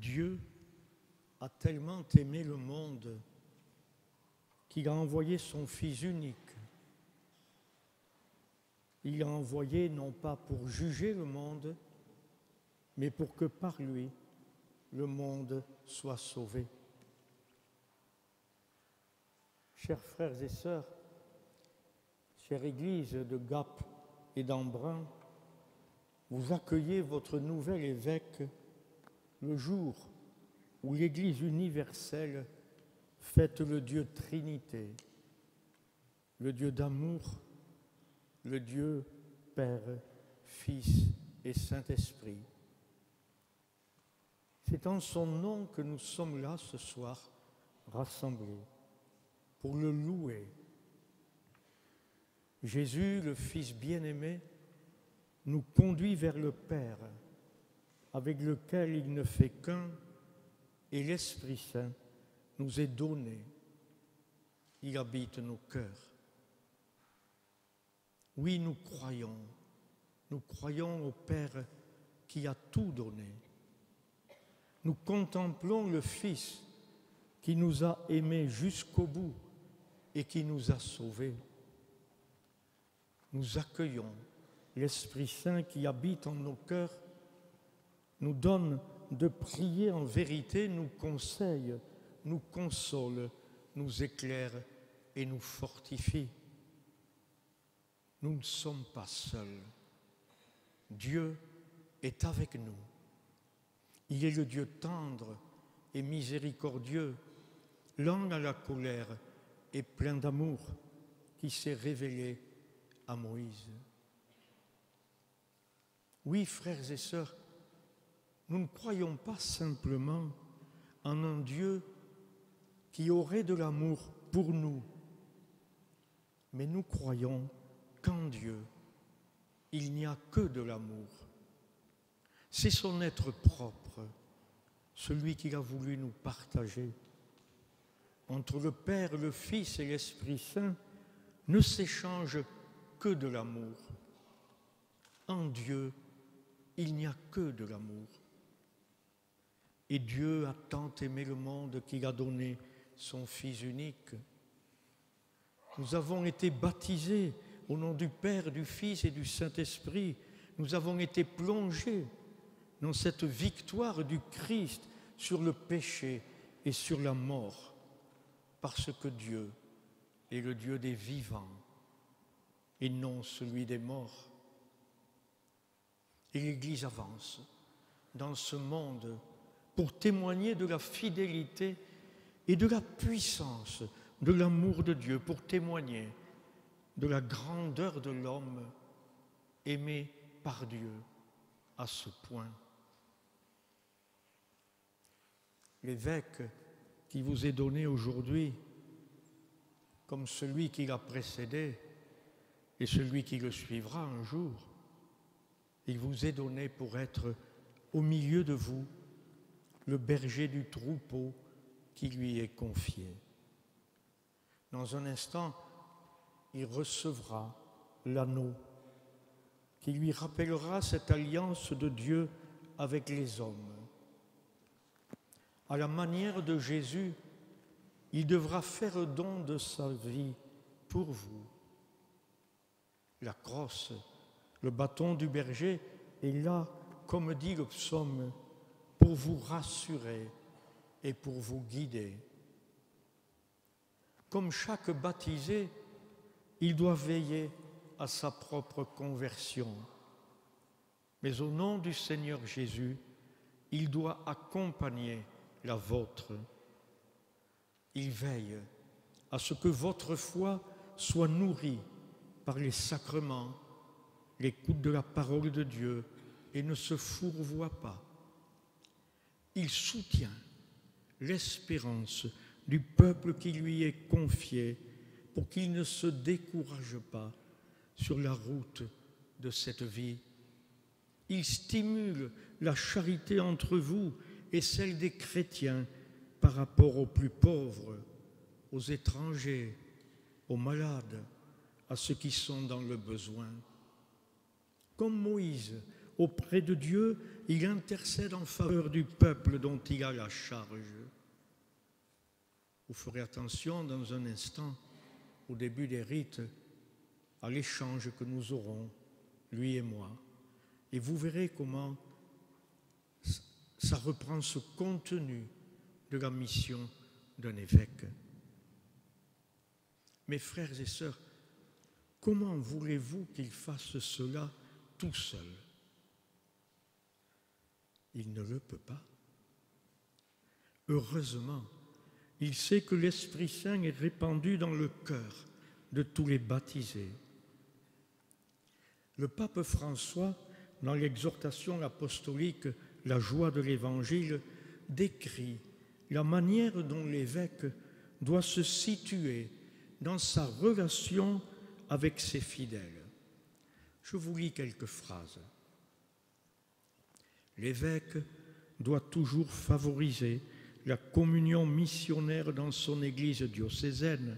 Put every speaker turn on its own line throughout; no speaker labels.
Dieu a tellement aimé le monde qu'il a envoyé son Fils unique. Il l'a envoyé non pas pour juger le monde, mais pour que par lui, le monde soit sauvé. Chers frères et sœurs, chère Église de Gap et d'Embrun, vous accueillez votre nouvel évêque le jour où l'Église universelle fête le Dieu Trinité, le Dieu d'amour, le Dieu Père, Fils et Saint-Esprit. C'est en son nom que nous sommes là ce soir, rassemblés, pour le louer. Jésus, le Fils bien-aimé, nous conduit vers le Père, avec lequel il ne fait qu'un, et l'Esprit Saint nous est donné. Il habite nos cœurs. Oui, nous croyons au Père qui a tout donné. Nous contemplons le Fils qui nous a aimés jusqu'au bout et qui nous a sauvés. Nous accueillons l'Esprit Saint qui habite en nos cœurs, nous donne de prier en vérité, nous conseille, nous console, nous éclaire et nous fortifie. Nous ne sommes pas seuls. Dieu est avec nous. Il est le Dieu tendre et miséricordieux, lent à la colère et plein d'amour, qui s'est révélé à Moïse. Oui, frères et sœurs, nous ne croyons pas simplement en un Dieu qui aurait de l'amour pour nous, mais nous croyons qu'en Dieu, il n'y a que de l'amour. C'est son être propre, celui qu'il a voulu nous partager. Entre le Père, le Fils et l'Esprit Saint ne s'échange que de l'amour. En Dieu, il n'y a que de l'amour. Et Dieu a tant aimé le monde qu'il a donné son Fils unique. Nous avons été baptisés au nom du Père, du Fils et du Saint-Esprit. Nous avons été plongés dans cette victoire du Christ sur le péché et sur la mort, parce que Dieu est le Dieu des vivants et non celui des morts. Et l'Église avance dans ce monde pour témoigner de la fidélité et de la puissance de l'amour de Dieu, pour témoigner de la grandeur de l'homme aimé par Dieu à ce point. L'évêque qui vous est donné aujourd'hui, comme celui qui l'a précédé et celui qui le suivra un jour, il vous est donné pour être au milieu de vous le berger du troupeau qui lui est confié. Dans un instant, il recevra l'anneau qui lui rappellera cette alliance de Dieu avec les hommes. À la manière de Jésus, il devra faire don de sa vie pour vous. La crosse, le bâton du berger est là, comme dit le psaume, pour vous rassurer et pour vous guider. Comme chaque baptisé, il doit veiller à sa propre conversion. Mais au nom du Seigneur Jésus, il doit accompagner la vôtre. Il veille à ce que votre foi soit nourrie par les sacrements, l'écoute de la parole de Dieu et ne se fourvoie pas. Il soutient l'espérance du peuple qui lui est confié pour qu'il ne se décourage pas sur la route de cette vie. Il stimule la charité entre vous et celle des chrétiens par rapport aux plus pauvres, aux étrangers, aux malades, à ceux qui sont dans le besoin. Comme Moïse, Auprès de Dieu, il intercède en faveur du peuple dont il a la charge. Vous ferez attention dans un instant, au début des rites, à l'échange que nous aurons, lui et moi. Et vous verrez comment ça reprend ce contenu de la mission d'un évêque. Mes frères et sœurs, comment voulez-vous qu'il fasse cela tout seul? Il ne le peut pas. Heureusement, il sait que l'Esprit Saint est répandu dans le cœur de tous les baptisés. Le pape François, dans l'exhortation apostolique « La joie de l'Évangile », décrit la manière dont l'évêque doit se situer dans sa relation avec ses fidèles. Je vous lis quelques phrases. L'évêque doit toujours favoriser la communion missionnaire dans son Église diocésaine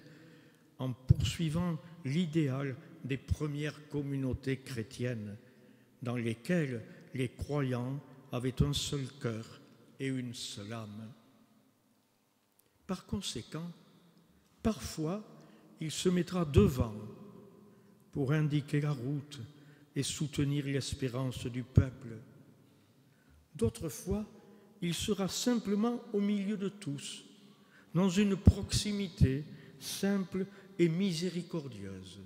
en poursuivant l'idéal des premières communautés chrétiennes dans lesquelles les croyants avaient un seul cœur et une seule âme. Par conséquent, parfois, il se mettra devant pour indiquer la route et soutenir l'espérance du peuple. D'autres fois, il sera simplement au milieu de tous, dans une proximité simple et miséricordieuse.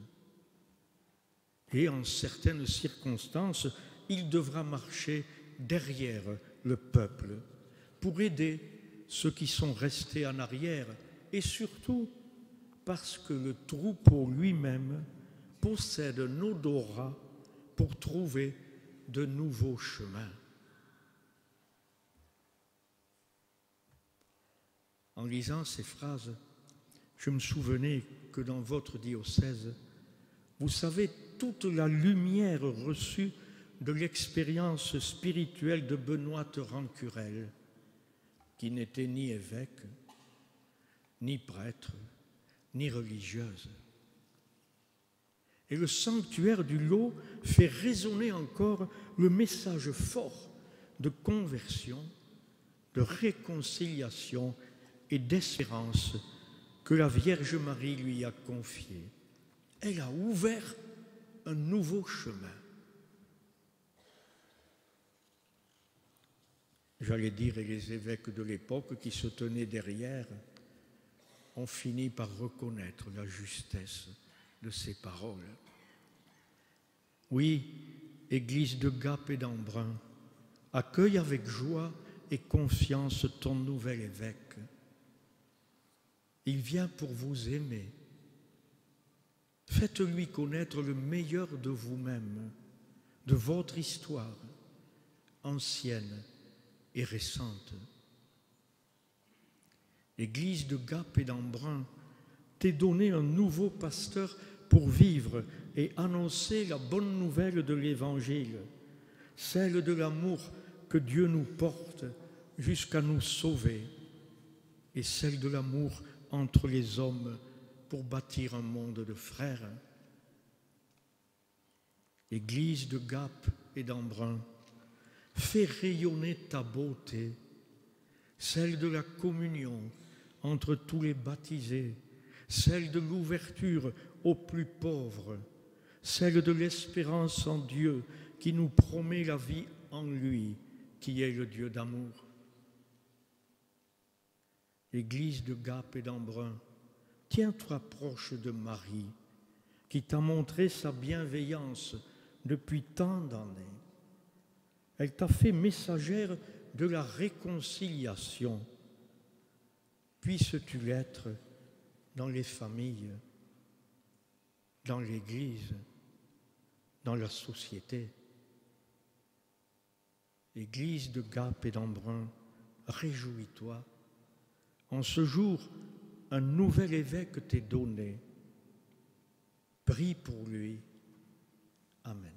Et en certaines circonstances, il devra marcher derrière le peuple pour aider ceux qui sont restés en arrière et surtout parce que le troupeau lui-même possède un odorat pour trouver de nouveaux chemins. En lisant ces phrases, je me souvenais que dans votre diocèse, vous savez toute la lumière reçue de l'expérience spirituelle de Benoîte Rancurel, qui n'était ni évêque, ni prêtre, ni religieuse. Et le sanctuaire du Lot fait résonner encore le message fort de conversion, de réconciliation et d'espérance que la Vierge Marie lui a confié. Elle a ouvert un nouveau chemin. J'allais dire, et les évêques de l'époque qui se tenaient derrière ont fini par reconnaître la justesse de ces paroles. Oui, Église de Gap et d'Embrun, accueille avec joie et confiance ton nouvel évêque. Il vient pour vous aimer. Faites-lui connaître le meilleur de vous-même, de votre histoire, ancienne et récente. L'Église de Gap et d'Embrun t'est donné un nouveau pasteur pour vivre et annoncer la bonne nouvelle de l'Évangile, celle de l'amour que Dieu nous porte jusqu'à nous sauver, et celle de l'amour entre les hommes pour bâtir un monde de frères. Église de Gap et d'Embrun, fais rayonner ta beauté, celle de la communion entre tous les baptisés, celle de l'ouverture aux plus pauvres, celle de l'espérance en Dieu qui nous promet la vie en lui, qui est le Dieu d'amour. Église de Gap et d'Embrun, tiens-toi proche de Marie, qui t'a montré sa bienveillance depuis tant d'années. Elle t'a fait messagère de la réconciliation. Puisses-tu l'être dans les familles, dans l'Église, dans la société. Église de Gap et d'Embrun, réjouis-toi. En ce jour, un nouvel évêque t'est donné. Prie pour lui. Amen.